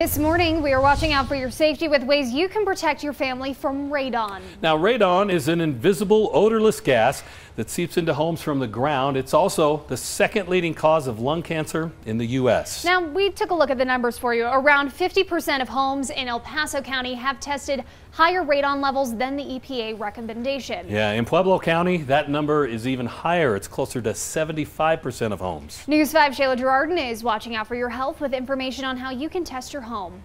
This morning, we are watching out for your safety with ways you can protect your family from radon. Now, radon is an invisible, odorless gas that seeps into homes from the ground. It's also the second leading cause of lung cancer in the U.S. Now, we took a look at the numbers for you. Around 50% of homes in El Paso County have tested higher radon levels than the EPA recommendation. Yeah, in Pueblo County, that number is even higher. It's closer to 75% of homes. News 5 Shayla Girardin is watching out for your health with information on how you can test your home.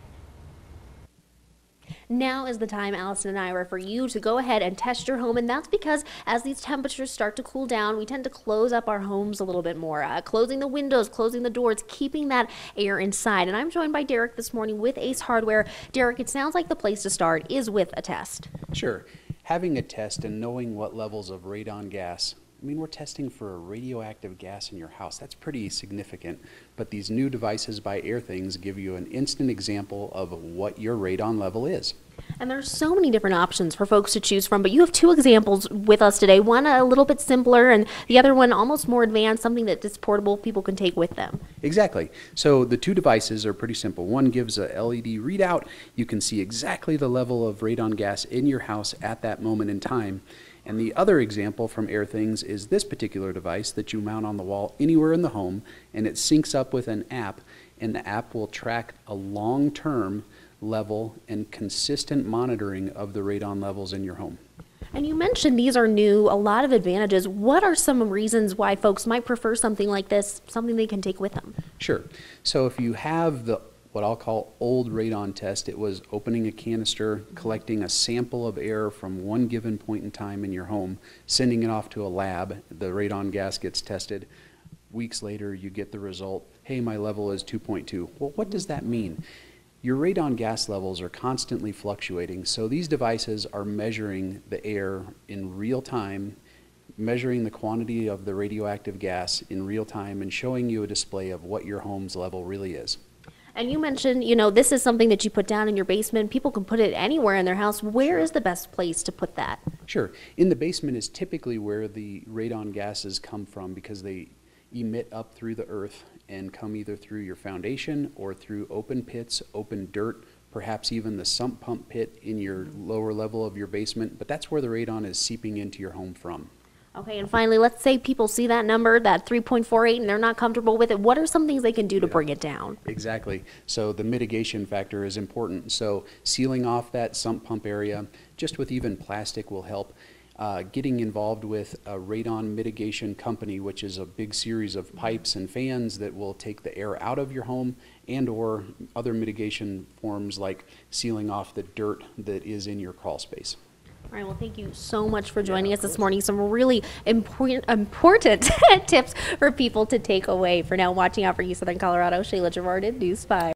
Now is the time, Allison and I, are for you to go ahead and test your home, and that's because as these temperatures start to cool down, we tend to close up our homes a little bit more, closing the windows, closing the doors, keeping that air inside. And I'm joined by Derek this morning with Ace Hardware. Derek, it sounds like the place to start is with a test. Sure. Having a test and knowing what levels of radon gas, we're testing for a radioactive gas in your house. That's pretty significant. But these new devices by Airthings give you an instant example of what your radon level is. And there's so many different options for folks to choose from, but you have two examples with us today. One a little bit simpler and the other one almost more advanced, something that is portable, people can take with them. Exactly. So the two devices are pretty simple. One gives a LED readout. You can see exactly the level of radon gas in your house at that moment in time. And the other example from Airthings is this particular device that you mount on the wall anywhere in the home, and it syncs up with an app, and the app will track a long-term level and consistent monitoring of the radon levels in your home. And you mentioned these are new, a lot of advantages. What are some reasons why folks might prefer something like this, something they can take with them? Sure. So if you have the what I'll call old radon test, it was opening a canister, collecting a sample of air from one given point in time in your home, sending it off to a lab, the radon gas gets tested. Weeks later, you get the result, hey, my level is 2.2. Well, what does that mean? Your radon gas levels are constantly fluctuating, so these devices are measuring the air in real time, measuring the quantity of the radioactive gas in real time, and showing you a display of what your home's level really is. And you mentioned, this is something that you put down in your basement. People can put it anywhere in their house. Where is the best place to put that? Sure. In the basement is typically where the radon gases come from because they emit up through the earth and come either through your foundation or through open pits, open dirt, perhaps even the sump pump pit in your lower level of your basement. But that's where the radon is seeping into your home from. Okay, and finally, let's say people see that number, that 3.48, and they're not comfortable with it. What are some things they can do to bring it down? Exactly. So the mitigation factor is important. So sealing off that sump pump area, just with even plastic will help. Getting involved with a radon mitigation company, which is a big series of pipes and fans that will take the air out of your home, and or other mitigation forms like sealing off the dirt that is in your crawl space. All right, well, thank you so much for joining us this morning. Some really important tips for people to take away. For now, watching out for you, Southern Colorado, Shayla Girardin, News 5.